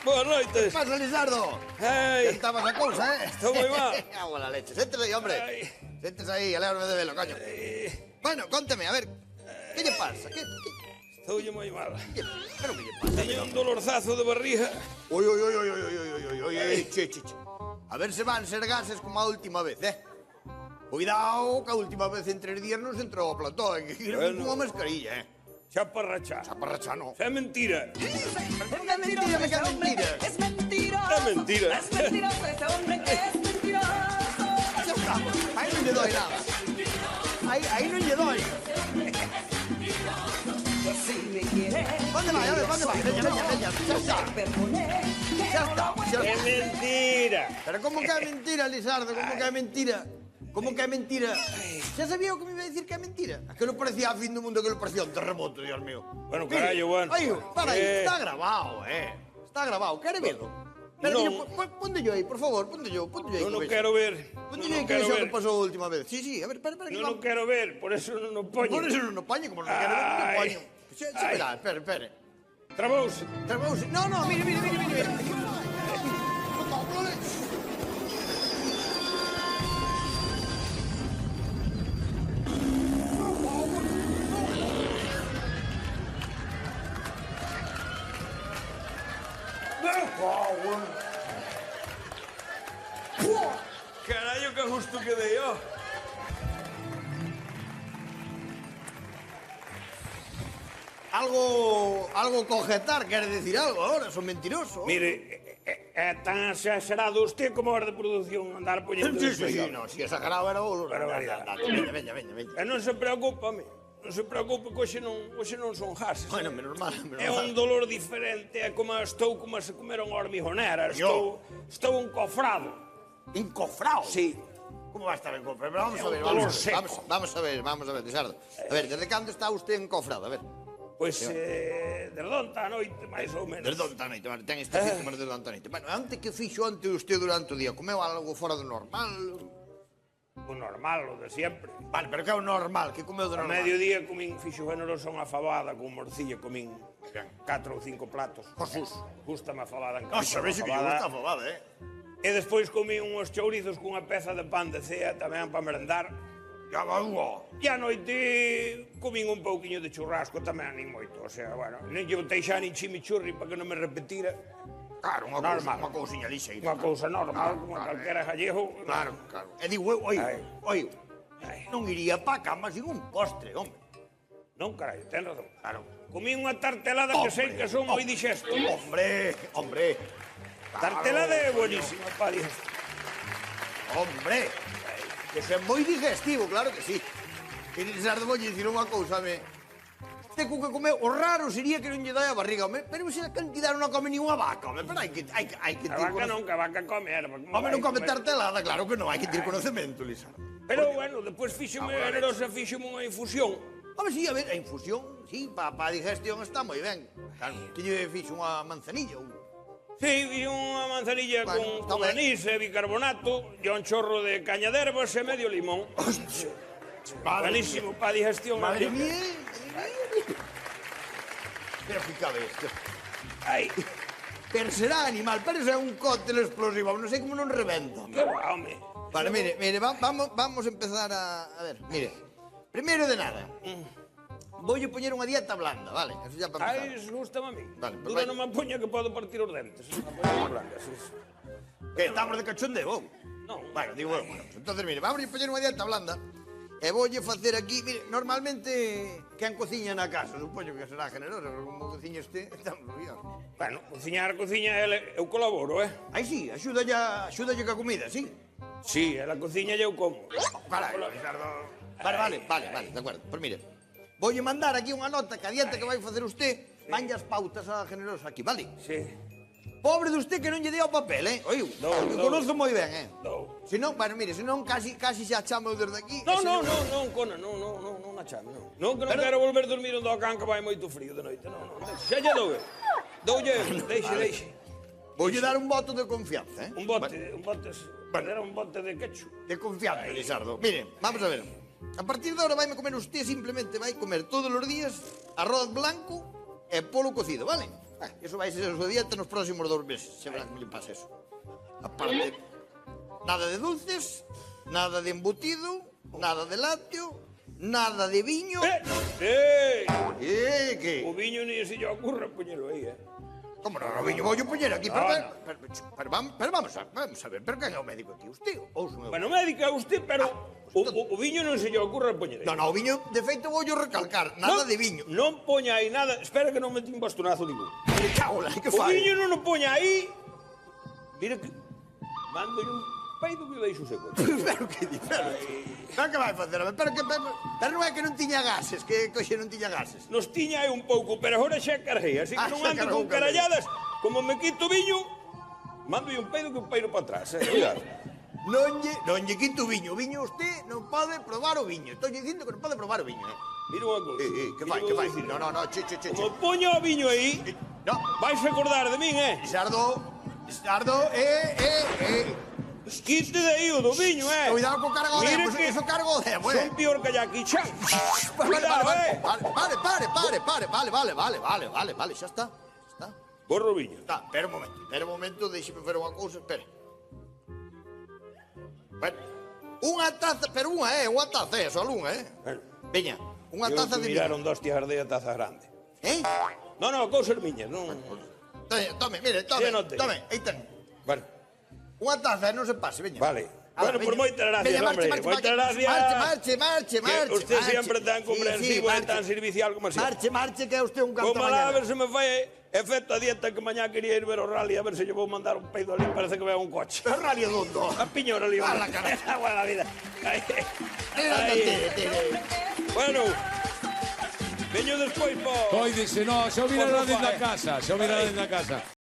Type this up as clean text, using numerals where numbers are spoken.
Boas noites. Pasa, Lizardo? Ai, Estabas a cousa, estou moi mal. Agua la leche. Séntese aí, hombre. Ai. Séntese aí, alégrame de velo, coño. Bueno, conteme, a ver. Que lle pasa? Estoulle moi mal. Pero que lle pasa? Teño un dolorzazo de barriga. Oi, che. A ver se van ser gases como a última vez, Cuidado, que a última vez en 3 días nos entrou a plató, que Bueno. unha mascarilla, Xa para rachar. Chaparracha, no. Xa é mentira. É mentira, me queda mentira. Es mentiroso. É mentira. Es mentiroso ese hombre que es mentiroso. Xa estamos. Aí non lle doi nada. Aí non lle doi. Si me quiere. ¿Dónde vai? A ver, ¿dónde vai? Veña. Xa está. Perdone. Xa está. É mentira. Pero como que é mentira, Lizardo? Como que é mentira? Como que é mentira? Xa sabía o que me iba a decir que é mentira? Aquilo parecía a fin do mundo, aquilo parecía un terremoto, Dios mío. Bueno, carallo, bueno. Ai, para aí, Eh. está grabado, Está grabado, quere velo? Pero No. mire, ponte yo aí, por favor, ponte yo aí. Eu non que quero ver. Ponte Eu yo aí non que quero vexo o ver. que pasou a última vez. Sí, a ver, espera, que Eu non vamos. quero ver, por eso non o poño. Por eso non o paño, como non quero ver, non o Ai. paño. Xa verá, espere. Trabouse. Trabouse. No, mire. Carallo, que justo que dei, ó. Algo cojetar, quere decir algo ahora, son mentiroso. Mire, é tan exagerado usted como a de produción andar poñendo Sí, no, si exagerado era o... Barbaridade. Veña. E non se preocupa, home. Non se preocupe que hoxe non son gases. Bueno, menos mal. É un dolor diferente, é como estou como se comeron hormigonera. Estou encofrado. Encofrado. Sí. ¿Cómo va a estar encofrado? Pero vamos É a ver, un dolor seco. vamos a ver, Lizardo. A ver, ¿desde cando está usted encofrado? A ver. Pois, desde onta a noite, máis ou menos. Desde onta noite, vale, ten este síntomas desde onta noite. Bueno, antes que fixo ante usted durante o día, comeu algo fora do normal? O normal, o de sempre. Vale, pero que é o normal? Que comeu do A normal? mediodía comín fixo generoso unha fabada con morcilla, comín 4 ou 5 platos. Jesús. Gústame a fabada en Oxa, vexe que lle gusta a fabada, E despois comí uns chourizos cunha peza de pan de cea tamén para merendar. Ya va, ua. E a noite comín un pouquiño de churrasco tamén, nin moito. O sea, bueno, nin lle botei xa nin chimichurri para que non me repetira. Claro, Normal. unha cousiña lixeira. Unha cousa normal, como calquera gallego. Claro. E digo, oi, Ai. non iría pa cama sin un postre, hombre. Non, carai, ten razón. Claro. Comín unha tartelada que sei que son moi dixesto. Hombre. Tartelada é buenísima, pa digestión. Hombre. Que é moi digestivo, claro que sí. E Lizardo, vou dicir unha cousa, Este cu que comeu, o raro sería que non lle dai a barriga, pero se a cantidad non a come ni unha vaca, pero hai que A ter vaca non, que a vaca come erva. Home, non come tartelada, claro que non, hai que ter conocemento, Lizardo. Pero, bueno, despois fíxome generosa, fíxome unha infusión. Home, sí, a ver, a infusión, sí, pa a digestión está moi ben. Claro, que lle fixo unha manzanilla, Sí, e unha manzanilla Bueno, está con ben. anís e bicarbonato, e un chorro de caña de ervas e medio limón. Buenísimo para digestión. Madre mía. Pero que cabe isto. Ai, Pero será animal, pero será un cóctel explosivo, non sei como non rebenta. que va, home. Vale, mire, vamos a empezar a ver, mire. Primeiro de nada, voulle poñer unha dieta blanda, vale? Eso ya para Ai, empezar. gustame a mí. Vale, pues Dura vai. non me apuña que podo partir os dentes. Unha poña blanca, sí. Que estamos de cachondeo? Non. Bueno, digo, bueno, entonces, mire, vamos a poñer unha dieta blanda e voulle facer aquí, mire, normalmente quen cociña na casa, supoño que será generoso, pero como cociña este, estamos bien. Bueno, cociña, eu colaboro, Aí sí, axúdalle ca comida, sí? Sí, a la cociña eu como. Carai, Lizardo. Vale, de acuerdo. Pois mire, voulle mandar aquí unha nota que a dieta que vai facer usted, vanlle as pautas a generosa aquí, vale? Sí. Pobre de usted que non lle deu o papel, Oiu, que No. conozo moi ben, No. Se non, bueno, mire, se non casi xa chamo desde aquí. Non, e se Cona, non a chame, non. Non, que non quero volver dormir onde ao can que vai moito frío de noite, non. Xa lle dou, Doulle, deixe. Voulle dar un voto de confianza, Un bote, era un bote de ketchup. De confianza, Lizardo. Mire, vamos a ver. A partir de ahora vai comer usted simplemente, vai comer todos os días arroz blanco e polo cocido, vale? Eso vai ser a súa dieta nos próximos 2 meses. Se verá que me lle pasa eso. Aparte, nada de dulces, nada de embutido, nada de lácteo, nada de viño. Que? O viño ni se lle ocurre poñelo aí, Como non, o viño vou poñer aquí, pero vamos a ver, pero quen é o médico aquí? Usted ou son eu? Bueno, médica usted, pero o viño non se lle ocurre poñer aí. Non, o viño, de feito, vou recalcar, nada de viño. Non poña aí nada, espera que non meti un bastonazo ningún. Me cago la, que O fai? viño non o poña aí. Mira que mando un peido que o deixo seco. Pero que di, pero que vai facer? Pero non é que non tiña gases, que coxe non tiña gases. Nos tiña aí un pouco, pero agora xa carguei, así que non xa ando cargou, con caralladas. Como me quito o viño, mando un peido que o peiro para atrás, cuidado. Non lle quito o viño usted non pode probar o viño. Estou dicindo que non pode probar o viño, Mira unha cousa. Que fai? No, che. Como poño o viño aí, No, vais recordar de min, Lisardo, Quite de aí o do viño, Cuidado co cargo Mire de, que eso cargo de, son pior que Jackie Chan. Vale, Cuidado, vale, xa está. Borro o viño. Está, espera un momento, deixeme ver unha cousa, espera. Bueno, unha taza, pero unha taza, só unha, Bueno, Veña, unha eu taza que de miraron viño. dos tías de taza grande. Non, No, cousas miñas, non... tome, mire, Sí, non te. aí ten. Bueno, Unha taza, non se pase, veña. vale. Ala, Bueno, por veña. moitas gracias, Veña, hombre. Moitas gracias. Marche. Que usted siempre tan comprensivo e marche. tan servicial como siempre. Marche, que é usted un Como lá, a ver cantamañana. se me fai efecto a dieta que mañá quería ir ver o rally, a ver se lle vou mandar un peido ali, parece que vea un coche. É radio dondo. A piñora ali. A la cara. Buena vida. Aí. Tire. Bueno, veño despois po... Poi dice, no, se o mirará Por dentro da favor. casa, se o mirará dentro da casa.